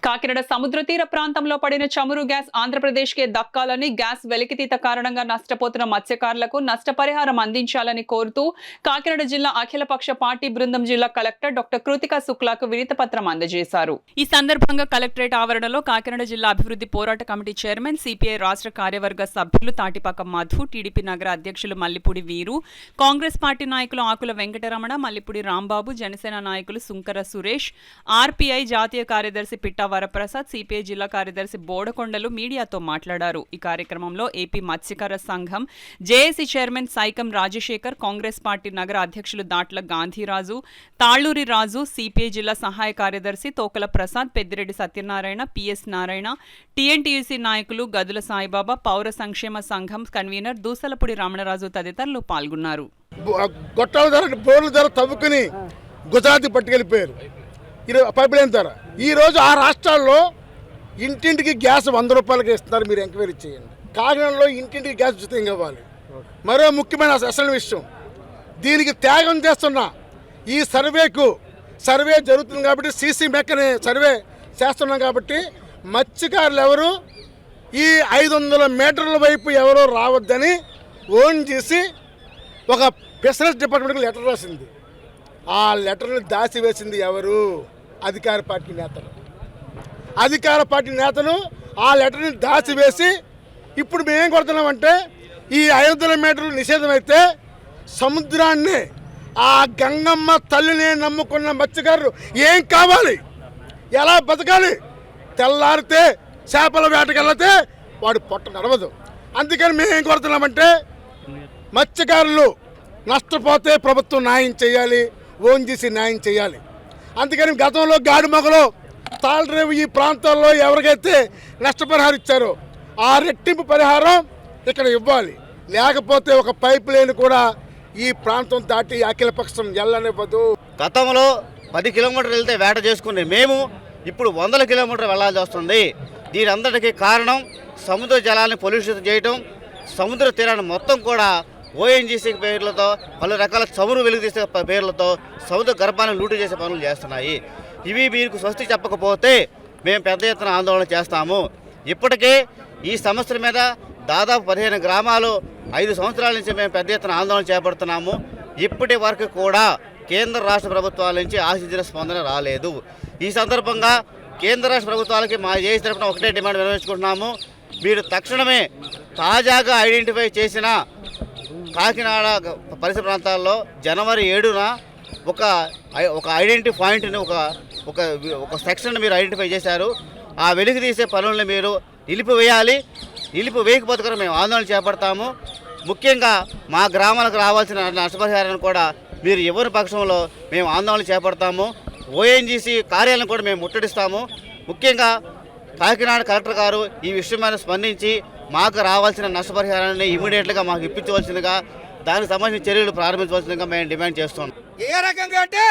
కాకినాడ సముద్ర తీర ప్రాంతంలో పడిన చమురు గ్యాస్ ఆంధ్రప్రదేశ్కే దక్కాలని, గ్యాస్ వెలికితీత కారణంగా నష్టపోతున్న మత్స్యకారులకు నష్టపరిహారం అందించాలని కోరుతూ కాకినాడ జిల్లా అఖిలపక్ష పార్టీ బృందం జిల్లా కలెక్టర్ డాక్టర్ కృతికా శుక్లాకు వినతిపత్రం అందజేశారు. ఈ సందర్భంగా కలెక్టరేట్ ఆవరణలో కాకినాడ జిల్లా అభివృద్ధి పోరాట కమిటీ చైర్మన్, సిపిఐ రాష్ట్ర కార్యవర్గ సభ్యులు తాటిపాక మధు, టీడీపీ నగర అధ్యక్షులు మల్లిపూడి వీరు, కాంగ్రెస్ పార్టీ నాయకులు ఆకుల వెంకటరమణ, మల్లిపూడి రాంబాబు, జనసేన నాయకులు సుంకర సురేష్, ఆర్పీఐ జాతీయ కార్యదర్శి పిట్ట వరప్రసాద్, సిపిఐ జిల్లా కార్యదర్శి బోడకొండలు మీడియాతో మాట్లాడారు. ఈ కార్యక్రమంలో ఏపీ మత్స్యకార సంఘం JAC chairman Saikam Rajasekhar, Congress party నగర అధ్యక్షులు దాట్ల గాంధీరాజు, తాళ్లూరి రాజు, సిపిఐ జిల్లా సహాయ కార్యదర్శి తోకల ప్రసాద్, పెద్దిరెడ్డి సత్యనారాయణ, పిఎస్ నారాయణ, టీఎన్టీయూసీ నాయకులు గదుల సాయిబాబా, పౌర సంక్షేమ సంఘం కన్వీనర్ దూసలపూడి రమణరాజు తదితరులు పాల్గొన్నారు. గుజరాత్ పట్టుకెళ్ళిపోయారు పైప్ లైన్ ద్వారా. ఈరోజు ఆ రాష్ట్రాల్లో ఇంటింటికి గ్యాస్ 100 రూపాయలకి ఇస్తున్నారు. మీరు ఎంక్వైరీ చేయండి. కాకినాడలో ఇంటింటికి గ్యాస్ ఉచితంగా ఇవ్వాలి. మరో ముఖ్యమైన అసలు విషయం, దీనికి త్యాగం చేస్తున్న ఈ సర్వే జరుగుతుంది కాబట్టి, సీసీ మెక్కని సర్వే చేస్తున్నాం కాబట్టి మత్స్యకారులు ఎవరు ఈ 500 మీటర్ల వైపు ఎవరో రావద్దని ఓన్ చేసి ఒక బిజినెస్ డిపార్ట్మెంట్కి లెటర్ రాసింది. ఆ లెటర్ని దాచివేసింది ఎవరు? అధికార పార్టీ నేతలు ఆ లెటర్ని దాచివేసి ఇప్పుడు మేమేం కొడుతున్నామంటే, ఈ 500 మీటర్లు నిషేధం అయితే సముద్రాన్ని, ఆ గంగమ్మ తల్లిని నమ్ముకున్న మత్స్యకారులు ఏం కావాలి, ఎలా బతకాలి? తెల్లారితే చేపల వేటకెళ్తే వాడు పొట్ట నడవదు. అందుకని మేమేం కొడుతున్నామంటే, మత్స్యకారులు నష్టపోతే ప్రభుత్వం న్యాయం చేయాలి, ఓన్జీసీ న్యాయం చేయాలి. అందుకని గతంలో గాడిమొగలో, తాళరేవు ఈ ప్రాంతాల్లో ఎవరికైతే నష్టపరిహారం ఇచ్చారో ఆ రెట్టింపు పరిహారం ఇక్కడ ఇవ్వాలి. లేకపోతే ఒక పైప్ లైన్ కూడా ఈ ప్రాంతం దాటి అఖిలపక్షం వెళ్ళనివ్వదు. గతంలో 10 కిలోమీటర్లు వెళ్తే వేట చేసుకునే మేము ఇప్పుడు 100 కిలోమీటర్లు వెళ్లాల్సి వస్తుంది. దీని అందరికీ కారణం సముద్ర జలాన్ని పొల్యూషన్ చేయటం, సముద్ర తీరాన్ని మొత్తం కూడా ఓఎన్జీసీ పేర్లతో, పలు రకాల చమురు వెలుగుతీసే పేర్లతో సముద్ర గర్భాన్ని లూటు చేసే పనులు చేస్తున్నాయి. ఇవి మీకు స్వస్తి చెప్పకపోతే మేము పెద్ద ఎత్తున ఆందోళన చేస్తాము. ఇప్పటికే ఈ సమస్యల మీద దాదాపు 15 గ్రామాలు 5 సంవత్సరాల నుంచి మేము పెద్ద ఎత్తున ఆందోళన చేపడుతున్నాము. ఇప్పటి వరకు కూడా కేంద్ర రాష్ట్ర ప్రభుత్వాల నుంచి ఆశించిన స్పందన రాలేదు. ఈ సందర్భంగా కేంద్ర రాష్ట్ర ప్రభుత్వాలకి మా జేఏసీ తరఫున ఒకటే డిమాండ్ నిర్వహించుకుంటున్నాము. మీరు తక్షణమే తాజాగా ఐడెంటిఫై చేసిన కాకినాడ పరిసర ప్రాంతాల్లో జనవరి 7న ఒక ఐడెంటిటీ పాయింట్ని ఒక సెక్షన్ మీరు ఐడెంటిఫై చేశారు. ఆ వెలికి తీసే పనులను మీరు నిలిపివేయాలి. నిలిపివేయకపోతే కూడా మేము ఆందోళన చేపడతాము. ముఖ్యంగా మా గ్రామాలకు రావాల్సిన నష్టపరిహారాన్ని కూడా మీరు ఎవరి పక్షంలో మేము ఆందోళన చేపడతాము. ఓఎన్జీసీ కార్యాలయం కూడా మేము ముట్టడిస్తాము. ముఖ్యంగా కాకినాడ కలెక్టర్ గారు ఈ విషయం మీద స్పందించి మాకు రావాల్సిన నష్టపరిహారాన్ని ఇమీడియట్గా మాకు ఇప్పించవలసిందిగా, దానికి సంబంధించిన చర్యలు ప్రారంభించవలసిందిగా మేము డిమాండ్ చేస్తున్నాం. ఏ రకంగా అంటే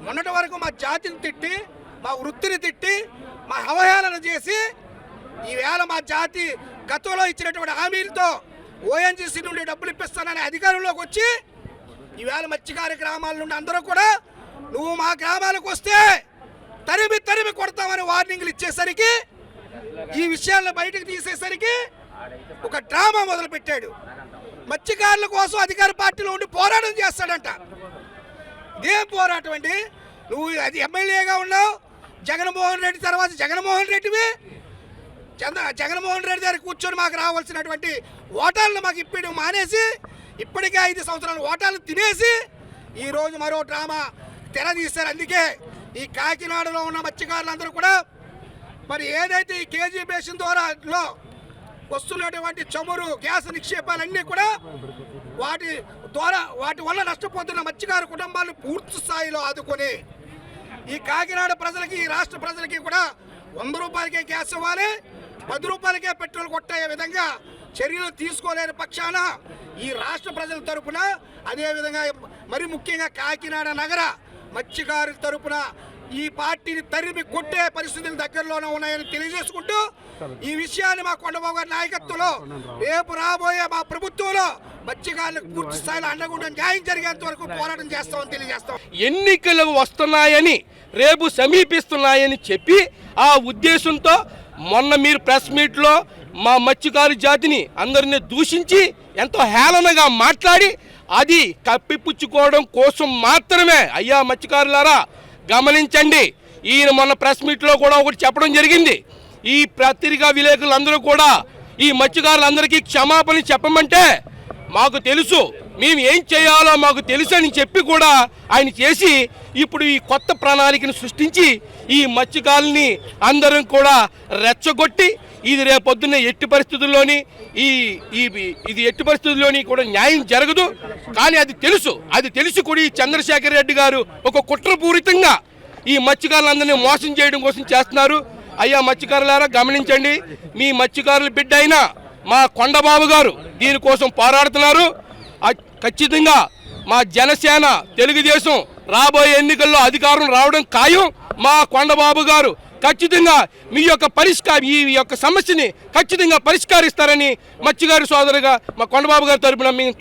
మొన్నటి వరకు మా జాతిని తిట్టి, మా వృత్తిని తిట్టి, మా అవహేళన చేసి, ఈవేళ మా జాతి గతంలో ఇచ్చినటువంటి హామీలతో ఓఎన్జీసీ నుండి డబ్బులు ఇప్పిస్తానని అధికారంలోకి వచ్చి ఈవేళ మత్స్యకార గ్రామాల నుండి అందరూ కూడా నువ్వు మా గ్రామాలకు వస్తే తరిమి కొడతామని వార్నింగ్లు ఇచ్చేసరికి, ఈ విషయాలను బయటకు తీసేసరికి ఒక డ్రామా మొదలుపెట్టాడు. మత్స్యకారుల కోసం అధికార పార్టీలో ఉండి పోరాటం చేస్తాడంట. ఇదేం పోరాటం అండి? నువ్వు అది ఎమ్మెల్యేగా ఉన్నావు, జగన్మోహన్ రెడ్డి తర్వాత జగన్మోహన్ రెడ్డి దగ్గర కూర్చొని మాకు రావాల్సినటువంటి ఓటాలను మాకు ఇప్పడం మానేసి, ఇప్పటికే 5 సంవత్సరాల ఓటాలను తినేసి ఈరోజు మరో డ్రామా తెరదీశారు. అందుకే ఈ కాకినాడలో ఉన్న మత్స్యకారులందరూ కూడా మరి ఏదైతే ఈ కేజీ బేసిన్ ద్వారా వస్తున్నటువంటి చమురు గ్యాస్ నిక్షేపాలన్నీ కూడా వాటి వల్ల నష్టపోతున్న మత్స్యకారు కుటుంబాలను పూర్తి స్థాయిలో ఆదుకొని ఈ కాకినాడ ప్రజలకి, ఈ రాష్ట్ర ప్రజలకి కూడా 100 రూపాయలకే గ్యాస్ ఇవ్వాలి, 10 రూపాయలకే పెట్రోల్ కొట్టే విధంగా చర్యలు తీసుకోలేని పక్షాన ఈ రాష్ట్ర ప్రజల తరపున, అదేవిధంగా మరి ముఖ్యంగా కాకినాడ నగర మత్స్యకారుల తరపున ఈ పార్టీని తరిమి కొట్టే పరిస్థితులు దగ్గరలోనే ఉన్నాయని తెలియజేసుకుంటూ ఈ విషయాన్ని మా కొండబాబు గారి నాయకత్వంలో రేపు రాబోయే మా ప్రభుత్వంలో మత్స్యకారులకు పూర్తి స్థాయిలో అండగుండా న్యాయం జరిగేంత వరకు పోరాటం చేస్తామని తెలియజేస్తాం. ఎన్నికలు వస్తున్నాయని రేపు సమీపిస్తున్నాయని చెప్పి ఆ ఉద్దేశంతో మొన్న మీరు ప్రెస్ మీట్లో మా మత్స్యకారు జాతిని అందరినీ దూషించి ఎంతో హేళనగా మాట్లాడి అది కప్పిపుచ్చుకోవడం కోసం మాత్రమే. అయ్యా మత్స్యకారులారా గమనించండి, ఈయన మొన్న ప్రెస్ మీట్లో కూడా ఒకటి చెప్పడం జరిగింది. ఈ పత్రికా విలేకరులందరూ కూడా ఈ మత్స్యకారులందరికీ క్షమాపణ చెప్పమంటే మాకు తెలుసు, మేము ఏం చేయాలో మాకు తెలుసు అని చెప్పి కూడా ఆయన చేసి ఇప్పుడు ఈ కొత్త ప్రణాళికను సృష్టించి ఈ మత్స్యకారుల్ని అందరం కూడా రెచ్చగొట్టి ఇది రేపొద్దున్న ఎట్టి పరిస్థితుల్లోని ఇది ఎట్టి పరిస్థితుల్లోని కూడా న్యాయం జరగదు. కానీ అది తెలిసి కూడా ఈ చంద్రశేఖర్ రెడ్డి గారు ఒక కుట్రపూరితంగా ఈ మత్స్యకారులందరినీ మోసం చేయడం కోసం చేస్తున్నారు. అయ్యా మత్స్యకారులారా గమనించండి, మీ మత్స్యకారుల బిడ్డ అయినా మా కొండబాబు గారు దీనికోసం పోరాడుతున్నారు. ఖచ్చితంగా మా జనసేన తెలుగుదేశం రాబోయే ఎన్నికల్లో అధికారం రావడం ఖాయం. మా కొండబాబు గారు ఖచ్చితంగా మీ యొక్క సమస్యని ఖచ్చితంగా పరిష్కరిస్తారని మత్స్యకారు సోదరుగా మా కొండబాబు గారి తరపున మేము